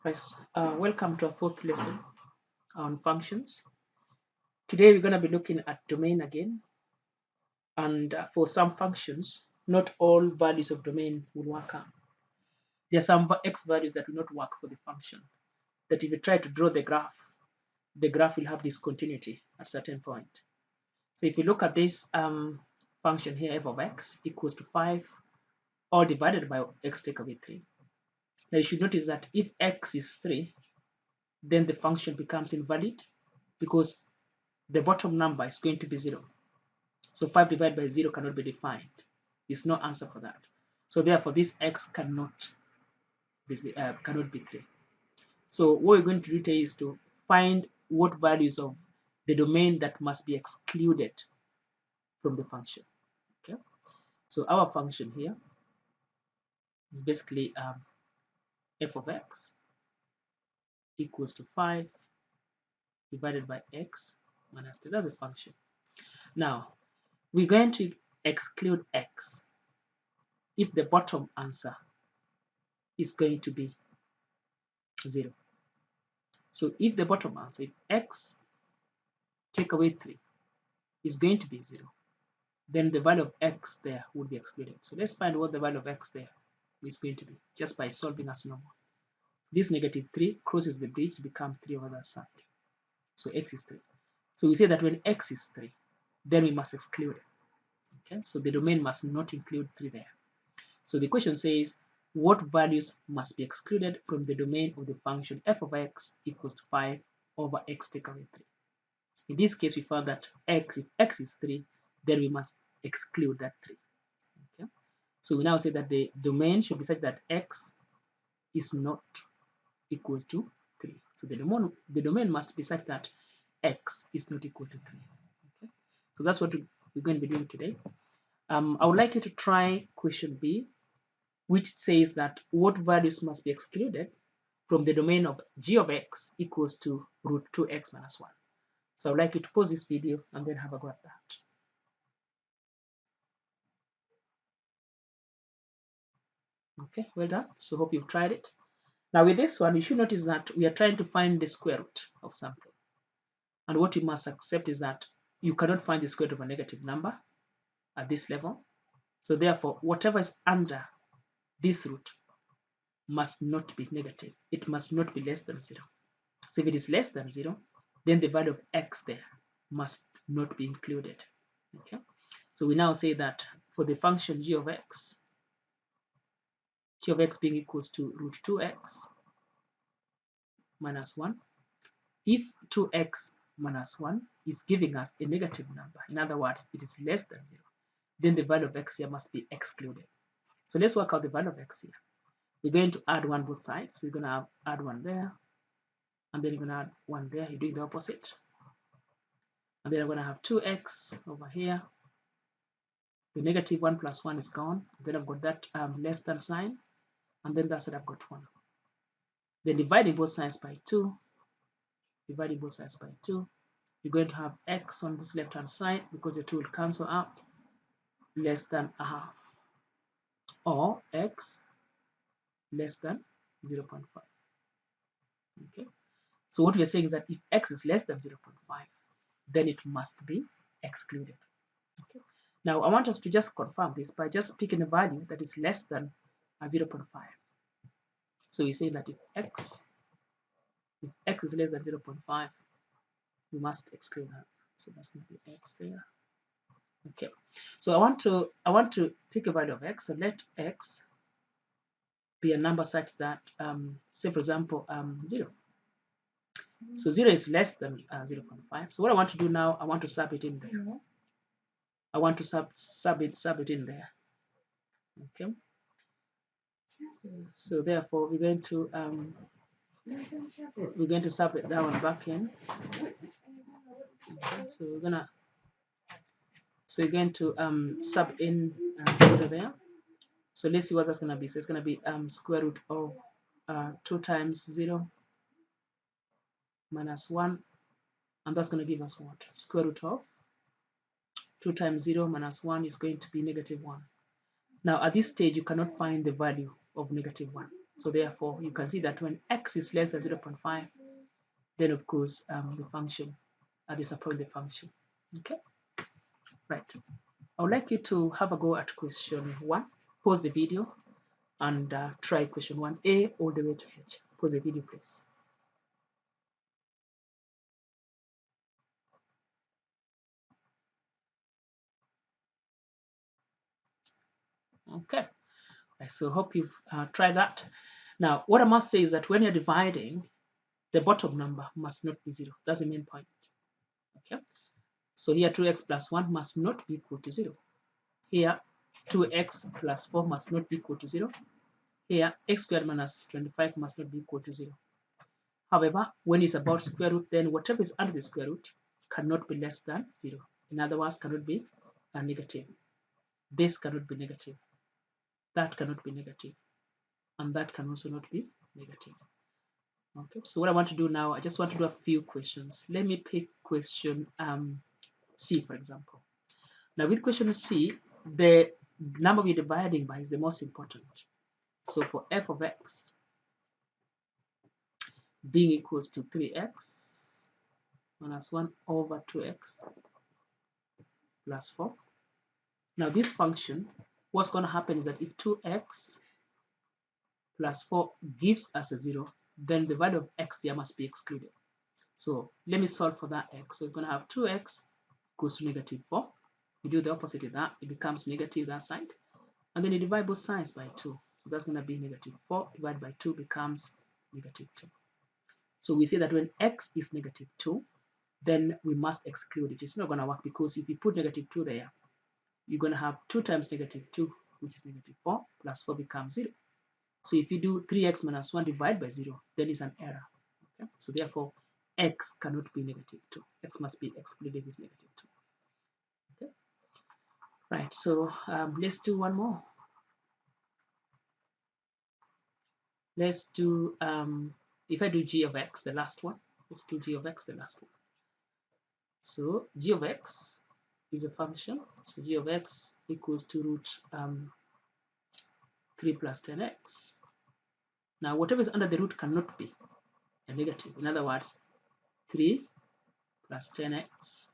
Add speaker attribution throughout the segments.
Speaker 1: First, welcome to our fourth lesson on functions. Today we're going to be looking at domain again, and for some functions, not all values of domain will work out. There are some x values that will not work for the function, that if you try to draw the graph will have discontinuity at a certain point. So if you look at this function here, f of x equals to 5, all divided by x take away 3. Now you should notice that if x is 3, then the function becomes invalid because the bottom number is going to be 0. So 5 divided by 0 cannot be defined. There's no answer for that. So therefore, this x cannot be 3. So what we're going to do today is to find what values of the domain that must be excluded from the function. Okay. So our function here is basically f of x equals to 5 divided by x minus 3. That's a function. Now, we're going to exclude x if the bottom answer is going to be 0. So if the bottom answer, if x take away 3 is going to be 0, then the value of x there would be excluded. So let's find what the value of x there is going to be just by solving as normal. This negative 3 crosses the bridge to become 3 on the other side. So x is 3. So we say that when x is 3, then we must exclude it. Okay, so the domain must not include 3 there. So the question says, what values must be excluded from the domain of the function f of x equals to 5 over x take away 3? In this case, we found that if x is 3, then we must exclude that 3. Okay? So we now say that the domain should be such that x is not equals to 3. So the domain must be such that x is not equal to 3. Okay? So that's what we're going to be doing today. I would like you to try question B, which says that what values must be excluded from the domain of g of x equals to root 2x minus 1. So I'd like you to pause this video and then have a go at that. Okay, well done. So hope you've tried it. Now with this one, you should notice that we are trying to find the square root of something. And what you must accept is that you cannot find the square root of a negative number at this level. So therefore, whatever is under this root must not be negative. It must not be less than 0. So if it is less than 0, then the value of x there must not be included. Okay. So we now say that for the function g of x being equals to root 2x minus 1, if 2x minus 1 is giving us a negative number, in other words, it is less than 0, then the value of x here must be excluded. So let's work out the value of x here. We're going to add 1 both sides. So you're going to add 1 there, and then you're going to add 1 there. You're doing the opposite. And then I'm going to have 2x over here. The negative 1 plus 1 is gone. Then I've got that less than sign, and then that's it, I've got 1. Then dividing both sides by 2, you're going to have x on this left hand side because the 2 will cancel out, less than a half, or x less than 0.5. Okay, so what we are saying is that if x is less than 0.5, then it must be excluded. Okay, now I want us to just confirm this by just picking a value that is less than 0.5. So we say that if x is less than 0.5, we must exclude that. So that's going to be x there. Okay, so I want to pick a value of x. So let x be a number such that, say for example, 0. So 0 is less than 0.5. So what I want to do now, I want to sub it in there. I want to sub it in there. Okay. So therefore, we're going to sub it that one back in. Okay. So you're going to sub in 0 there. So let's see what that's going to be. So it's going to be square root of 2 times 0 minus 1, and that's going to give us what? Square root of 2 times 0 minus 1 is going to be negative 1. Now at this stage, you cannot find the value of negative 1. So therefore, you can see that when x is less than 0.5, then of course the function disappoint the function. Okay, right. I would like you to have a go at question 1. Pause the video and try question 1A all the way to H. Pause the video, please. Okay, so hope you've tried that. Now, what I must say is that when you're dividing, the bottom number must not be 0. That's the main point. Okay, so here 2x plus 1 must not be equal to 0. Here 2x plus 4 must not be equal to 0. Here x squared minus 25 must not be equal to 0. However, when it's about square root, then whatever is under the square root cannot be less than 0. In other words, cannot be a negative. This cannot be negative. That cannot be negative. And that can also not be negative. Okay, so what I want to do now, I just want to do a few questions. Let me pick question C, for example. Now with question C, the number we're dividing by is the most important. So for f of x being equals to 3x minus 1 over 2x plus 4. Now this function, what's going to happen is that if 2x plus 4 gives us a 0, then the value of x here must be excluded. So let me solve for that x. So we're going to have 2x equals to negative 4. You do the opposite with that, it becomes negative that side. And then you divide both sides by 2. So that's going to be negative 4 divided by 2 becomes negative 2. So we say that when x is negative 2, then we must exclude it. It's not going to work because if you put negative 2 there, you're going to have 2 times negative 2, which is negative 4, plus 4 becomes 0. So if you do 3x minus 1 divided by 0, then it's an error. Okay? So therefore, x cannot be negative 2. X must be excluded if it's negative 2. Okay? Right, so let's do one more. Let's do, if I do g of x, the last one, let's do g of x, the last one. So g of x is a function. So g of x equals to root 3 plus 10x. Now, whatever is under the root cannot be a negative. In other words, 3 plus 10x.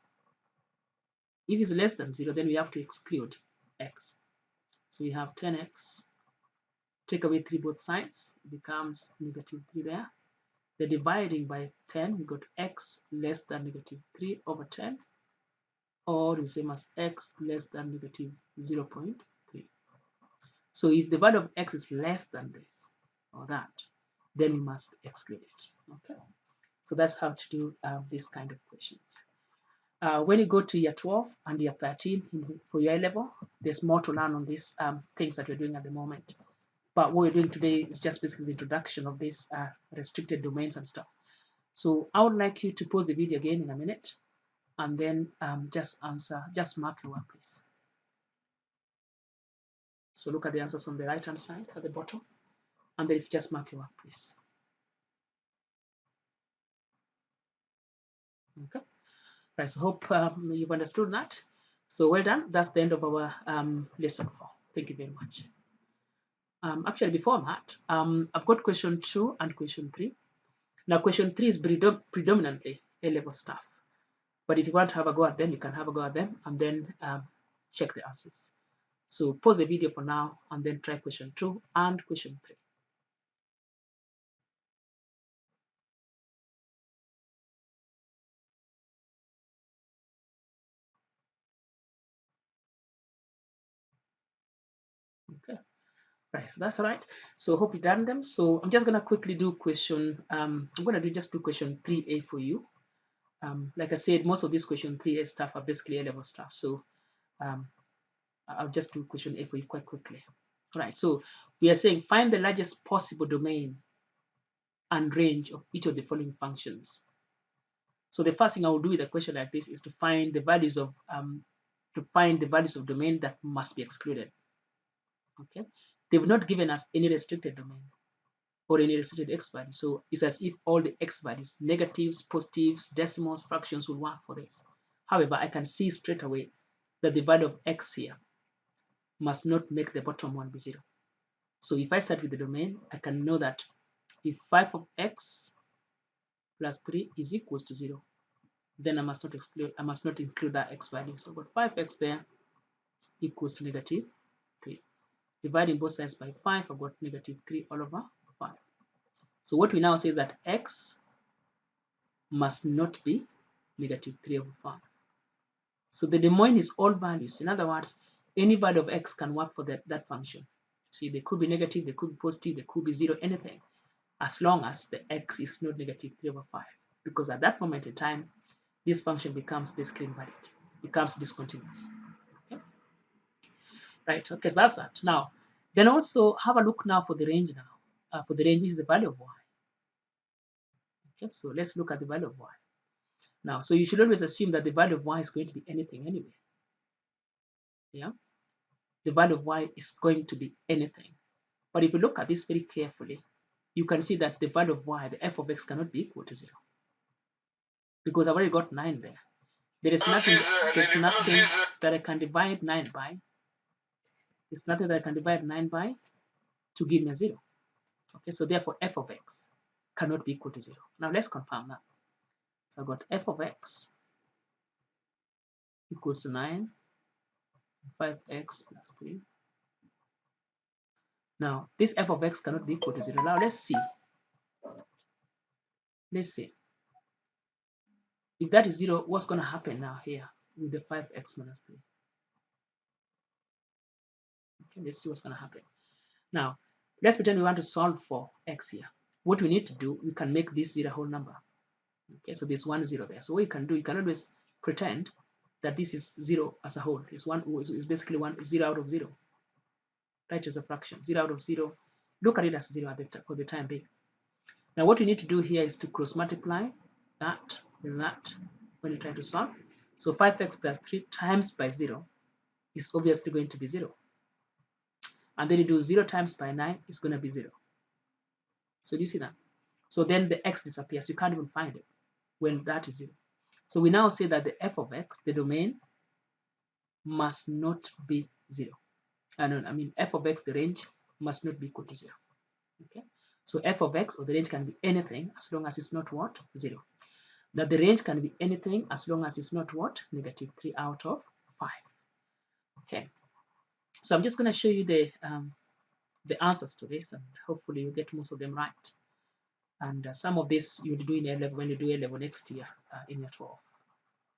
Speaker 1: If it's less than 0, then we have to exclude x. So we have 10x. Take away 3 both sides. It becomes negative 3 there. The dividing by 10, we got x less than negative 3 over 10, or the same as x less than negative 0.3. So if the value of x is less than this or that, then we must exclude it. Okay, so that's how to do this kind of questions. When you go to year 12 and year 13 for your A level, there's more to learn on these things that we're doing at the moment. But what we're doing today is just basically the introduction of these restricted domains and stuff. So I would like you to pause the video again in a minute and then just mark your work, please. So look at the answers on the right-hand side at the bottom, and then if you just mark your work, please. Okay. Right, so hope you've understood that. So well done. That's the end of our lesson 4. Thank you very much. Actually, before that, I've got question 2 and question 3. Now, question 3 is predominantly A-level stuff. But if you want to have a go at them, you can have a go at them and then check the answers. So pause the video for now and then try question 2 and question 3. Okay. Right, so that's all right. So hope you done them. So I'm just gonna quickly do question. I'm gonna just do question 3A for you. Like I said, most of these question 3A stuff are basically A-level stuff. So I'll just do question A for you quite quickly. All right. So we are saying find the largest possible domain and range of each of the following functions. So the first thing I will do with a question like this is to find the values of domain that must be excluded. Okay. They've not given us any restricted domain or any restricted x value. So it's as if all the x values, negatives, positives, decimals, fractions will work for this. However, I can see straight away that the value of x here must not make the bottom one be 0. So if I start with the domain, I can know that if 5 of x plus 3 is equals to 0, then I must not include that x value. So I've got 5x there equals to negative 3. Dividing both sides by 5, I've got negative 3 all over 5. So what we now say is that x must not be negative 3 over 5. So the domain is all values. In other words, any value of x can work for that function. See, they could be negative, they could be positive, they could be 0, anything, as long as the x is not negative 3 over 5. Because at that moment in time, this function becomes basically invalid, becomes discontinuous. Okay? Right, okay, so that's that. Now, then also have a look now for the range now. For the range, which is the value of y. Okay, so let's look at the value of y. Now, so you should always assume that the value of y is going to be anything anyway. Yeah, the value of y is going to be anything. But if you look at this very carefully, you can see that the value of y, the f of x, cannot be equal to 0. Because I've already got 9 there. There's nothing that I can divide 9 by. There's nothing that I can divide 9 by to give me a 0. Okay, so therefore f of x cannot be equal to 0. Now let's confirm that. So I've got f of x equals to 9, 5x plus 3. Now this f of x cannot be equal to 0. Now let's see. Let's see. If that is 0, what's going to happen now here with the 5x minus 3? Okay, let's see what's going to happen. Now, let's pretend we want to solve for x here. What we need to do, we can make this 0 a whole number. Okay, so there's 1 0 there. So what you can do, you can always pretend that this is 0 as a whole. It's basically 0 out of 0. Right, as a fraction. 0 out of 0. Look at it as 0 for the time being. Now what we need to do here is to cross multiply that and that when you try to solve. So 5x plus 3 times by 0 is obviously going to be 0. And then you do 0 times by 9 is going to be 0. So do you see that? So then the x disappears. You can't even find it when that is 0. So we now say that the f of x, the domain, must not be 0. I mean f of x, the range, must not be equal to 0. Okay. So f of x, or the range, can be anything as long as it's not what? 0. Now the range can be anything as long as it's not what? Negative 3 out of 5. Okay. So I'm just going to show you the answers to this, and hopefully you get most of them right. And some of this you'll do in A level when you do A level next year in year 12.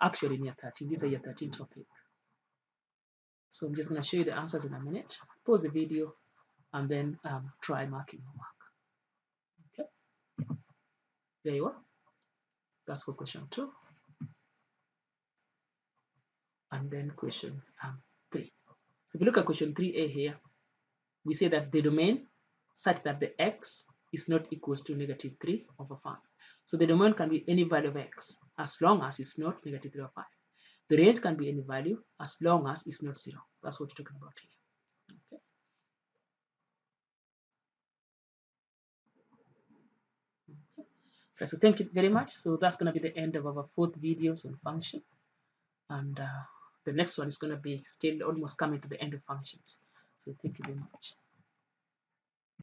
Speaker 1: Actually, in year 13. These are year 13 topic. So I'm just going to show you the answers in a minute. Pause the video and then try marking your work. Okay. There you are. That's for question 2. And then question 3. So if you look at question 3a here, we say that the domain such that the x is not equals to negative 3 over 5. So the domain can be any value of x as long as it's not negative 3 over 5. The range can be any value as long as it's not 0. That's what we're talking about here. Okay. Okay, so thank you very much. So that's going to be the end of our 4th videos on function. And the next one is going to be still almost coming to the end of functions. So thank you very much.